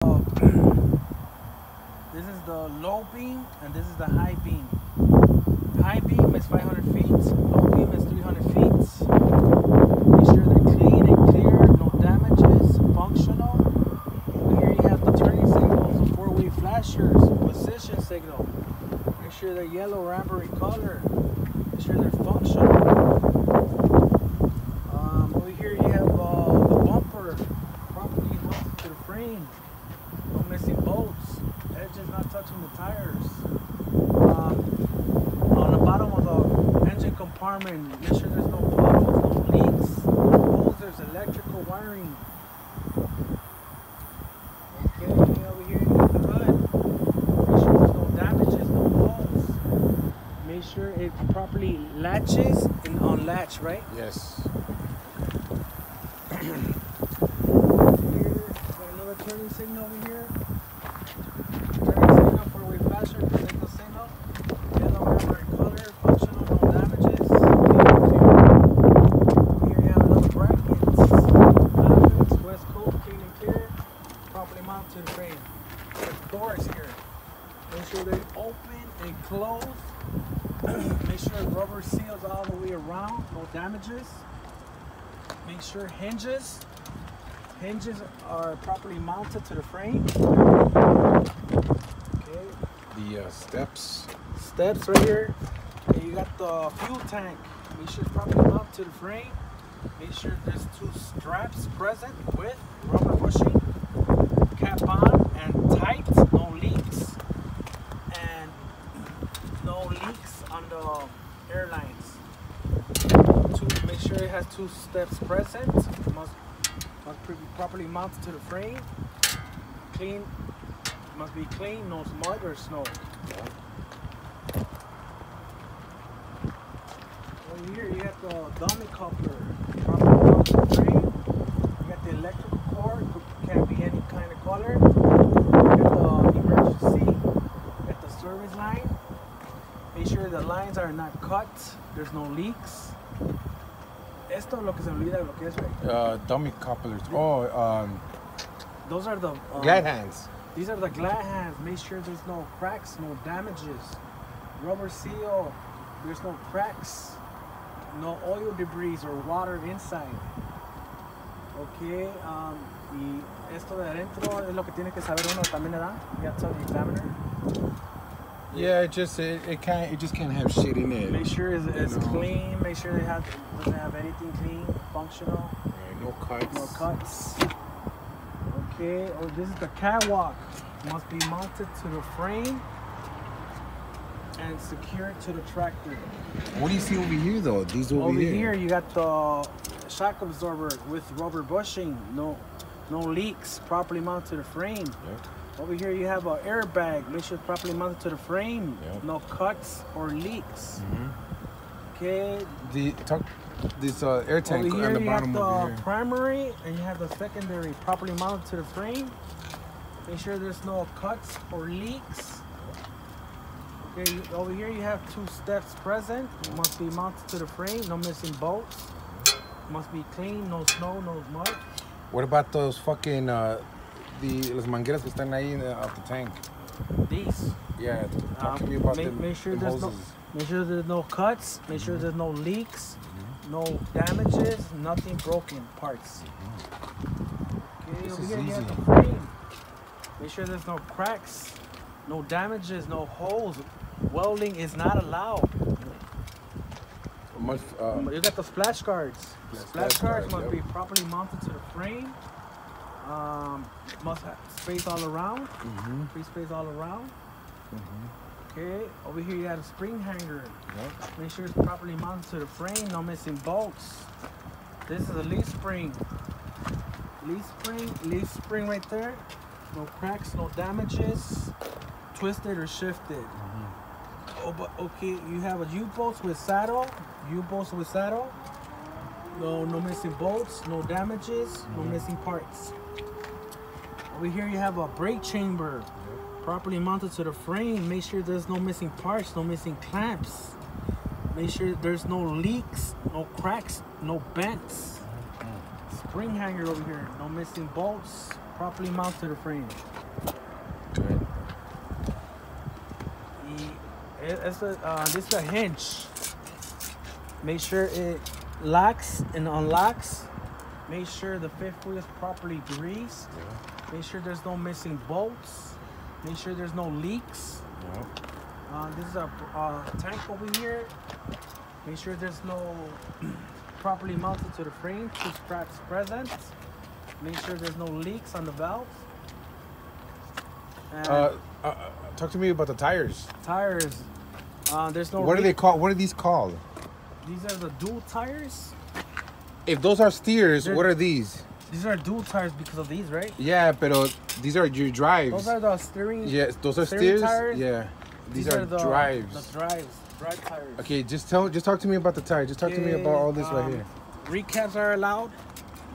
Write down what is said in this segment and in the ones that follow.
This is the low beam and this is the high beam. High beam is 500 feet, low beam is 300 feet. Make sure they're clean and clear, no damages, functional. Over here you have the turning signals, the four-way flashers, position signal. Make sure they're yellow or amber in color. Make sure they're functional. Over here you have the bumper, properly mounted to the frame. No missing bolts. Edges not touching the tires. On the bottom of the engine compartment, make sure there's no puddles, no leaks, no holes. There's electrical wiring. Okay, over here you got the hood. Make sure there's no damages, no holes. Make sure it properly latches and unlatch, right? Yes. Here, got another turning signal over here. Turning signal, four-way flasher, signal signal. Yellow, amber in color, functional, no damages. Here you have another bracket. Graphics, West Coast, clean and clear. Properly mounted to the frame. The doors here. Make sure they open and close. Make sure rubber seals all the way around, no damages. Make sure hinges are properly mounted to the frame. Okay. The steps right here. And you got the fuel tank. Make sure it's properly mounted to the frame. Make sure there's two straps present with rubber bushing. Cap on and tight, no leaks. And no leaks on the airlines. Make sure it has two steps present. Must be properly mounted to the frame. Clean. Must be clean, no mud or snow. Over here you got the dummy coupler. Properly mounted to the frame. You got the electrical cord. Can't be any kind of color. You got the emergency. You got the service line. Make sure the lines are not cut. There's no leaks. Esto es lo que se me olvida lo que es, right? dummy couplers. Those are the glad hands. These are the glad hands. Make sure there's no cracks, no damages. Rubber seal. There's no cracks, no oil debris or water inside. Okay. Y esto de adentro es lo que tiene que saber uno también, ¿verdad? You have to tell the examiner. Yeah, it just can't have shit in it. Make sure it's clean. Make sure doesn't have anything clean, functional. Yeah, no cuts. No cuts. Okay. Oh, this is the catwalk. Must be mounted to the frame and secured to the tractor. What do you see over here, though? These over here you got the shock absorber with rubber bushing. No leaks. Properly mounted to the frame. Yep. Over here you have an airbag. Make sure it's properly mounted to the frame. Yep. No cuts or leaks. Okay. This air tank over here on the you bottom have over the here. primary and you have the secondary properly mounted to the frame. Make sure there's no cuts or leaks. Okay. Over here you have two steps present. It must be mounted to the frame. No missing bolts. Must be clean. No snow. No mud. What about those fucking las mangueras que están ahí out the tank? These. Yeah, talk to me about them. Make sure them there's hoses. Make sure there's no cuts. Make sure there's no leaks, no damages, nothing broken parts. Okay, This over is here you have easy. the frame. Make sure there's no cracks, no damages, no holes. Welding is not allowed. You got the splash guards. Yeah, Splash splash guards guards, must yep. be properly mounted to the frame. Must have space all around. Free space all around. Okay, over here you got a spring hanger. Yep. Make sure it's properly mounted to the frame, no missing bolts. This is a leaf spring. Leaf spring right there. No cracks, no damages. Twisted or shifted. Oh, but okay, you have a U-bolts with saddle. No missing bolts, no damages, no missing parts. Over here you have a brake chamber. Properly mounted to the frame. Make sure there's no missing parts, no missing clamps. Make sure there's no leaks, no cracks, no bends. Spring hanger over here, no missing bolts, properly mounted to the frame. Good. This is a hinge. Make sure it locks and unlocks. Make sure the fifth wheel is properly greased. Yeah. Make sure there's no missing bolts. Make sure there's no leaks. Yeah. This is a tank over here. Make sure there's no properly mounted to the frame. 2 straps present. Make sure there's no leaks on the valve. And Talk to me about the tires. tires. There's no. What are they called? What are these called? These are the dual tires. If those are steers, what are these? These are dual tires because of these, right? Yeah, but these are your drives. Those are the steering. Yes, those are steering steers. tires. Yeah, these are the drives. The drive tires. Okay, just talk to me about the tires. Just talk to me about all this right here. Recaps are allowed.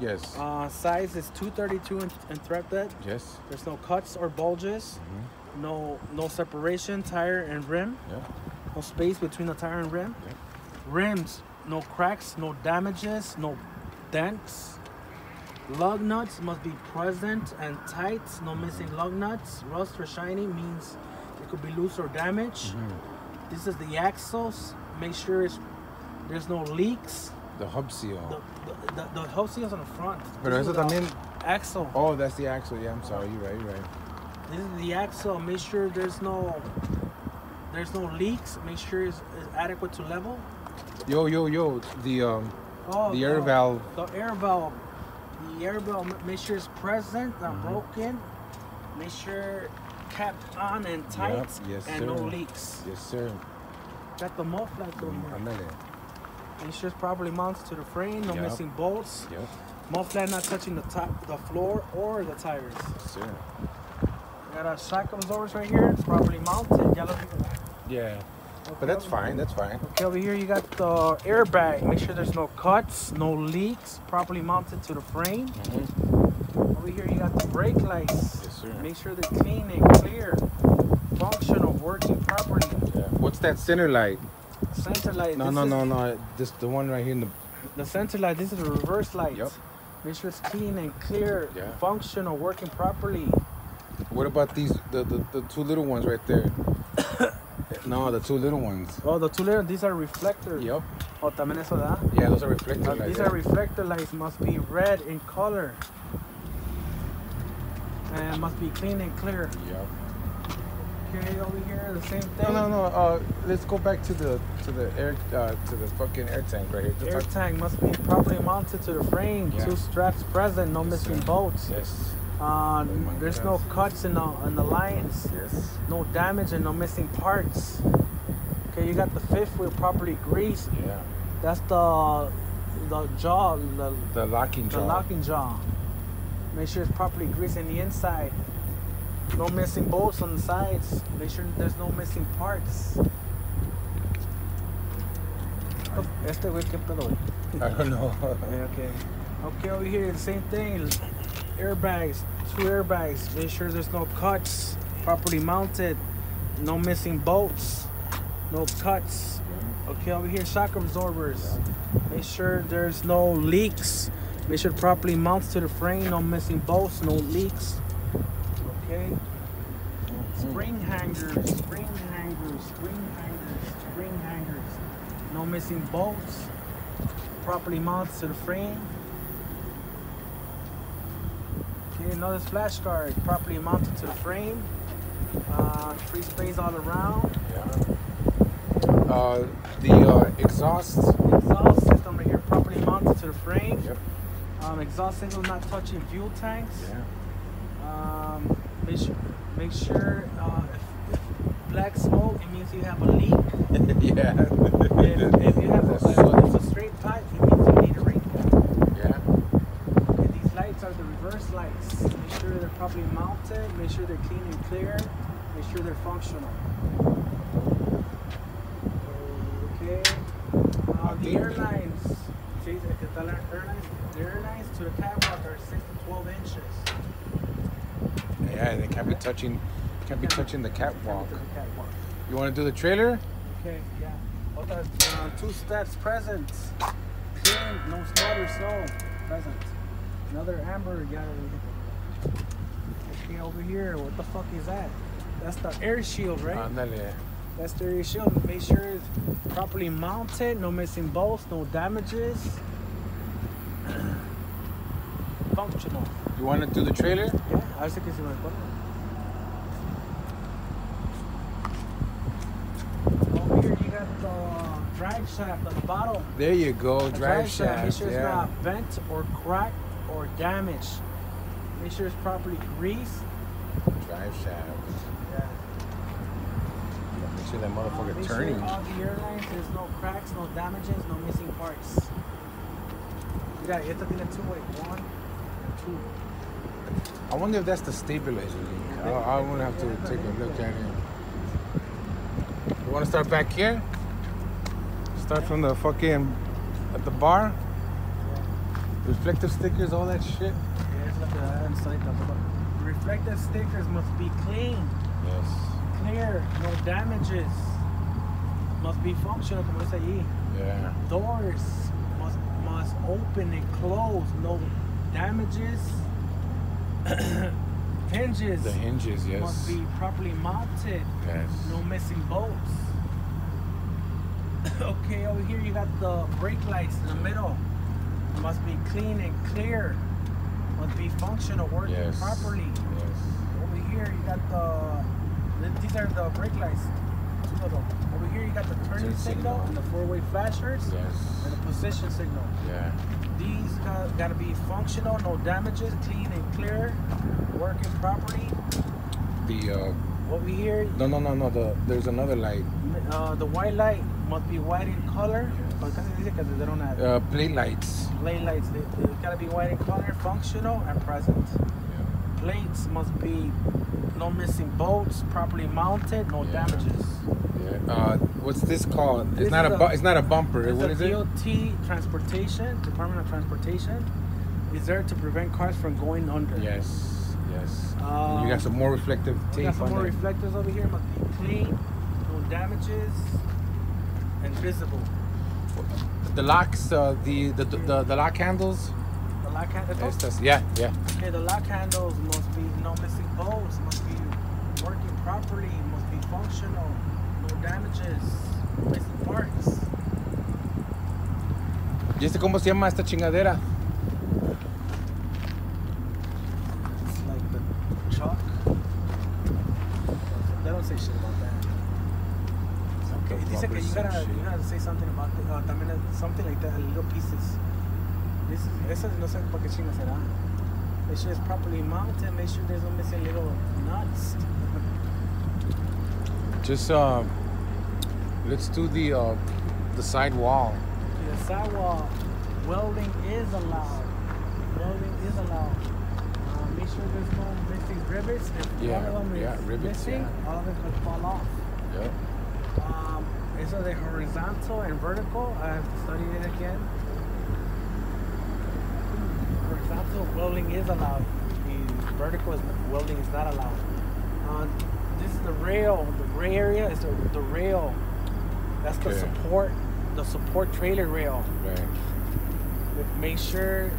Yes. Size is 232 and thread bed. Yes. There's no cuts or bulges. No separation, tire and rim. Yeah. No space between the tire and rim. Yeah. Rims, no cracks, no damages, no dents. Lug nuts must be present and tight. No missing lug nuts. Rust or shiny means it could be loose or damaged. This is the axles. Make sure there's no leaks. The hub seal. The hub seal's on the front. Pero eso también. Axle. Oh, that's the axle. Yeah, I'm sorry. You're right. This is the axle. Make sure there's no leaks. Make sure it's adequate to level. Yo. The air valve. The air valve. The air valve. Make sure it's present, not broken. Make sure capped on and tight. Yep. Yes, and sir. no leaks. Yes, sir. Got the muff lights over here. Andale. Make sure it's properly mounted to the frame. No Yep. missing bolts. Yep. Muffler not touching the floor or the tires. Yes, sir. Got our shock absorbers right here. It's properly mounted. Yellow. Yeah. Okay, But that's fine. That's fine. Okay, over here you got the airbag. Make sure there's no cuts, no leaks. Properly mounted to the frame. Over here you got the brake lights. Yes, sir. Make sure they're clean and clear, functional, working properly. Yeah. What's that center light? Center light. No. This the one right here in the. The center light. This is the reverse light. Yep. Make sure it's clean and clear, Yeah. functional, working properly. What about these? The 2 little ones right there. No, the 2 little ones. Oh, the 2 little. These are reflectors. Yep. Oh, también eso da. Yeah, those are reflector lights. These are reflector lights. Must be red in color. And must be clean and clear. Yep. Okay, over here the same thing. No. Let's go back to the air to the fucking air tank right here. Air tank must be properly mounted to the frame. Yeah. 2 straps present. No missing bolts. Yes. There's no cuts in the lines. Yes. No damage and no missing parts. Okay, you got the fifth wheel properly greased. Yeah. That's the jaw, The locking jaw. the locking jaw. Make sure it's properly greased in the inside. No missing bolts on the sides. Make sure there's no missing parts. Este güey, ¿qué pedo, güey? I don't know. Okay. Okay, over here, the same thing. Airbags, 2 airbags. Make sure there's no cuts. Properly mounted. No missing bolts. No cuts. Okay, over here, shock absorbers. Make sure there's no leaks. Make sure properly mounted to the frame. No missing bolts. No leaks. Okay. Spring hangers. No missing bolts. Properly mounted to the frame. Okay, another flash guard. Properly mounted to the frame. Free space all around. Yeah. The exhaust. Exhaust system right here. Properly mounted to the frame. Yep. Exhaust signal not touching fuel tanks. Yeah. Make sure if black smoke, it means you have a leak. Yeah. If you have it's a straight pipe, it means you need a ring cap. Yeah. Okay, these lights are the reverse lights. Make sure they're properly mounted. Make sure they're clean and clear. Make sure they're functional. Okay. The airlines. See, the airlines to the catwalk are 6 to 12 inches. Yeah, they can't be touching. Can't be touching the catwalk. To the catwalk. You want to do the trailer? Okay, yeah. Okay, 2 steps present. Clean, no smother snow present. Another amber, yeah. Okay, over here, what the fuck is that? That's the air shield, right? Ándale. That's the air shield. Make sure it's properly mounted, no missing bolts, no damages. Functional. You want to do the trailer? Yeah, a ver si que se me acuerda. Over here, you got the drive shaft on the bottom. There you go, The drive Make shaft. sure it's Yeah. not bent or cracked or damaged. Make sure it's properly greased. Drive shaft. Yeah. Make sure that motherfucker Make turning. sure all the airlines, there's no cracks, no damages, no missing parts. Mira, esta tiene two-way. 1 and 2. I wonder if that's the stabilizer link. I want to have to take a look at it. You want to start back here? Start from the fucking at the bar. Reflective stickers, all that shit. Yeah, it's like the reflective stickers must be clean, Yes. clear, no damages. Must be functional, como dice allí. Yeah. Doors must open and close, no damages. Hinges The hinges, yes. must be properly mounted, Yes. no missing bolts. Okay, over here you got the brake lights in the middle. Must be clean and clear. Must be functional, working Yes. properly. Yes. Over here you got these are the brake lights. Two of them. Over here you got the turning Turn signal signal. and the four-way flashers Yes. and the position signal. Yeah. These got to be functional, no damages, clean and clear, working properly. The Over here, no. There's another light. the white light must be white in color. Because they don't have Plate lights. plate lights. They gotta be white in color, functional and present. Yeah. Plates must be no missing bolts, properly mounted, no Yeah. damages. Yeah. What's this called? This It's not is it's not a bumper. It's What a is it? DOT Transportation, Department of Transportation, is there to prevent cars from going under. Yes. Yes. And you got some more reflective We tape got some on more there. reflectors over here. Must be clean, no damages, and visible. The locks, the lock handles. The lock handles. Yeah. Okay, the lock handles must be no missing bolts. Must be working properly. Must be functional. No damages. No missing parts. ¿Y este cómo se llama esta chingadera? It's like the chalk. They don't say shit about that. Okay, dice que you gotta say something about it. También something like that, little pieces. Eso no sé por qué chinga será. Make sure it's properly mounted. Make sure there's no missing little nuts. Just let's do the side wall. Okay, the sidewall welding is allowed. Welding is allowed. Make sure there's no missing rivets. If Yeah, one of them is rivets, missing, yeah. all of it could fall off. Yep. So the horizontal and vertical, I have to study it again. Horizontal welding is allowed. The vertical welding is not allowed. This is the rail. The gray area is the rail. That's the Okay. support trailer rail. Right. Make sure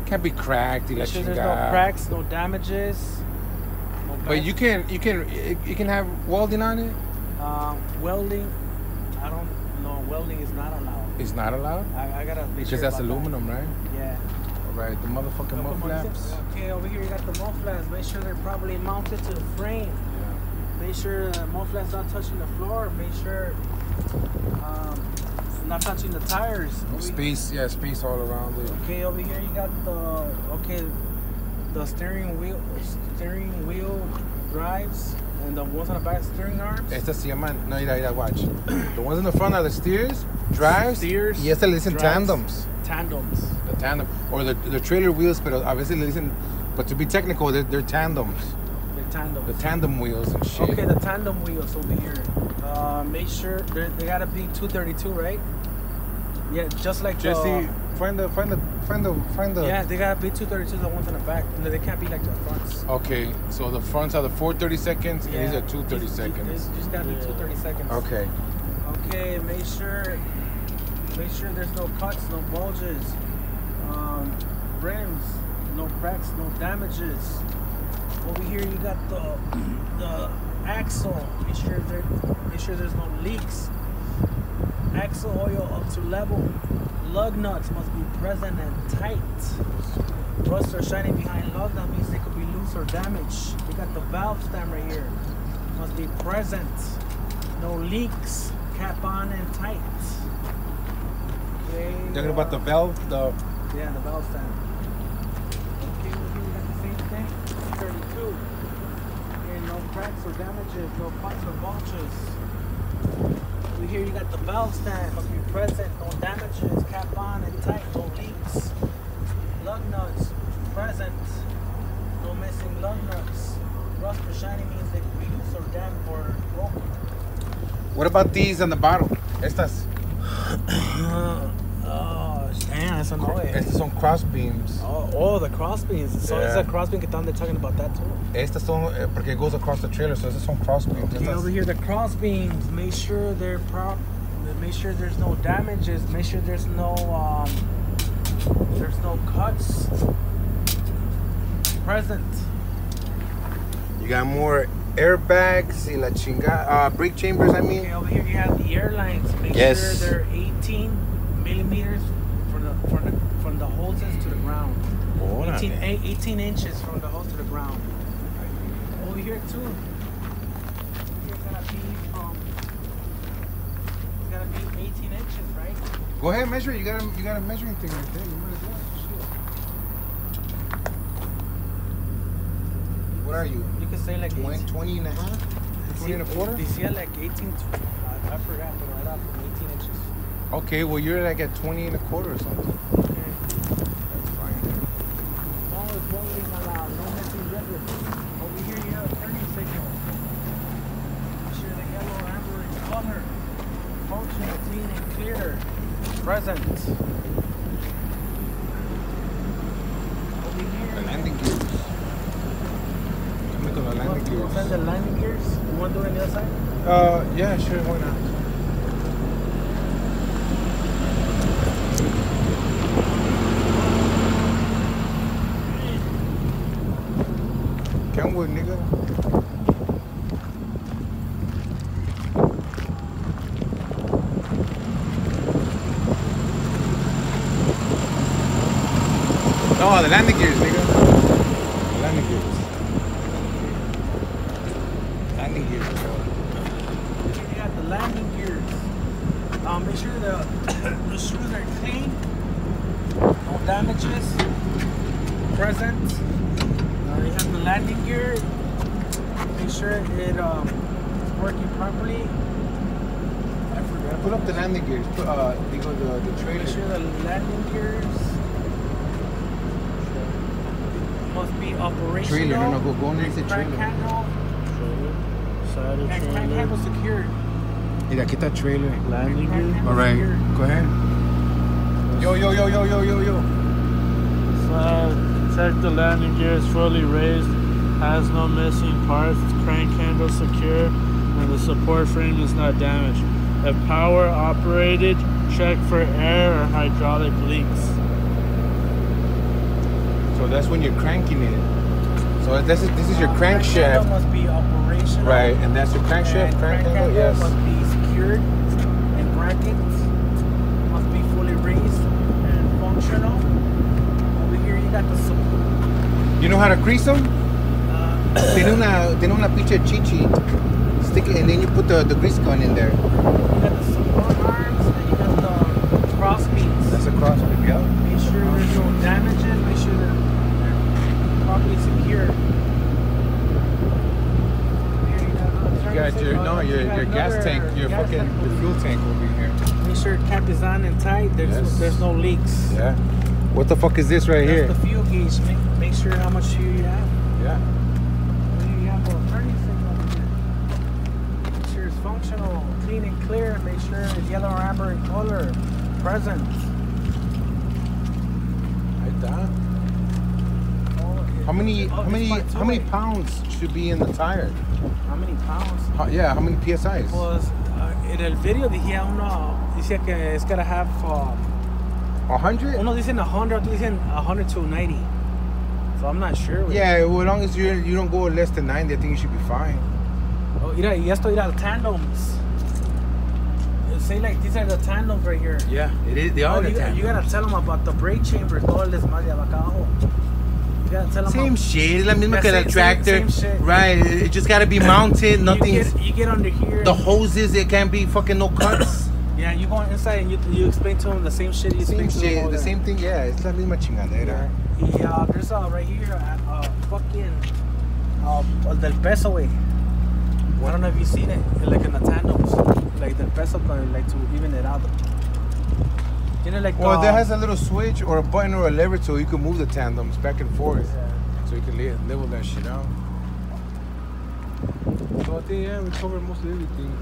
Can't be cracked. Y la make sure there's no chingada. cracks, no damages. No But you can have welding on it. Welding, I don't know. Welding is not allowed. It's not allowed I gotta be because sure that's about that. aluminum, right? Yeah. All right. The motherfucking mud flaps. Okay, over here you got the mud flaps. Make sure they're properly mounted to the frame. Yeah. Make sure the mud flaps not touching the floor. Make sure not touching the tires. Space, space all around it. Okay, over here you got the steering wheel drives and the ones on the back steering arms. Estas se llaman, no, mira, watch. The ones in the front are the steers, drives, y estas le dicen drives, tandems. Tandems. The tandem, or the trailer wheels, pero a veces le dicen, but to be technical, they're tandems. The tandems. The tandem wheels and shit. Okay, the tandem wheels over here. Make sure they gotta be 232, right? Yeah, just like Jesse, find the. Yeah, they gotta be 232, the ones on the back. No, they can't be like the fronts. Okay, so the fronts are the 432nds, and these are 232nds. These just gotta be 232nds. Okay. Okay, make sure there's no cuts, no bulges, rims. no cracks, no damages. Over here you got the axle. Make sure there's no leaks. Axle oil up to level. Lug nuts must be present and tight. Rust or shining behind lug nut means they could be loose or damaged. We got the valve stem right here. Must be present. No leaks. Cap on and tight. Okay, Talking about the valve, yeah, the valve stem. Okay, we got the same thing. 32. Okay, no cracks or damages, no cuts or bulges. Over here you got the valve stand, must be present, no damages, cap on and tight, no leaks. Lug nuts, present, no missing lug nuts. Rust or shiny means they could be loose or damaged or broken. what about these on the bottom? Estas. Oh, damn, eso no es. Estas son cross beams. Oh, the cross beams. So Yeah. it's a cross beam que they're talking about that too. Estas son, porque it goes across the trailer, so estas son cross beams. Okay, over here, the cross beams. Make sure they're make sure there's no damages. Make sure there's no cuts present. You got more airbags y la chingada, brake chambers, I mean. Okay, over here you have the airlines. Make Yes. sure they're 18 millimeters from the hoses to the ground. 18 inches from the hose to the ground. Over here too. It's gonna be 18 inches, right? Go ahead, measure it. You got a measuring thing right there. You might as well. Shit. What are you? You could say like 20 and a half? 20 and a quarter? They say like 18. I forgot, but right off from 18 inches. Okay, well you're like at 20 and a quarter or something. Okay. That's fine. No, it's one being allowed. No missing ribbon. Over here you have a turning signal. Make sure the yellow, amber, and color. Functional, clean, and clear. Present. Over here. The landing gears. Come with the landing gears. Send the landing gears. You want to do it on the other side? Yeah, sure, why not? Kenwood, nigga. No, the landing gears, nigga. The landing gears. Landing gears. You got the landing gears. Make sure the screws are clean. No damages. Present. You have the landing gear. Make sure it's working properly. I forgot. Put up the landing gears. Put the trailer. Make sure the landing gears must be operational. Trailer, no, go underneath the Crank trailer. handle. Side of And crank trailer. handle secured. Mira, aquí está trailer. Landing Crank gear. handle All right, secured. go ahead. Yo. Check the landing gear is fully raised, has no missing parts, crank handle secure, and the support frame is not damaged. If power operated, check for air or hydraulic leaks. So that's when you're cranking it. So this is your crankshaft, Crank handle must be operational. right? And that's your crankshaft, And crank handle, yes. must be secured and brackets must be fully raised and functional. Over here you got the support. You know how to grease them? Tiene una pinche chichi. Stick it, and then you put the grease gun in there. You got the support arms and you got the cross beams. That's a cross beam, yeah. Make sure there's no damages. Make sure they're properly secured. Here you got your gas tank, your fuel tank will be here. Make sure cap is on and tight. There's no leaks. Yeah. What the fuck is this right here? That's the fuel gauge. Make sure how much fuel you have. Yeah. Here you have a turning signal here. Make sure it's functional, clean and clear. Make sure it's yellow, amber in color. Present. Right there. How many pounds should be in the tire? How many pounds? How many PSIs? Pues en el video decía que it's gotta have 100? uno dicen 100, otros dicen 100 to 90. So I'm not sure. Güey. Yeah, well, as long as you don't go less than 90, I think you should be fine. Oh, mira, y esto, mira, tandems. Say like these are the tandems right here. Yeah, it is. They are the tandems. You gotta tell them about the brake chamber, todo el desmadre de abajo. You gotta tell them. Same shit. Es la misma que la tractor. Same shit. Right. It just gotta be mounted. Nothing. You get under here. The hoses, it can't be fucking no cuts. Yeah, you go inside and you explain to them the same shit you explain to them. Shit, the same thing. Yeah, it's la misma chingadera. Yeah, there's right here fucking el del peso, way. I don't know if you've seen it, like in the tandems, like the peso, like to even it out. You know, like. Well, that has a little switch or a button or a lever so you can move the tandems back and forth. Yeah. So you can level that shit out. So I think, yeah, we covered most of everything.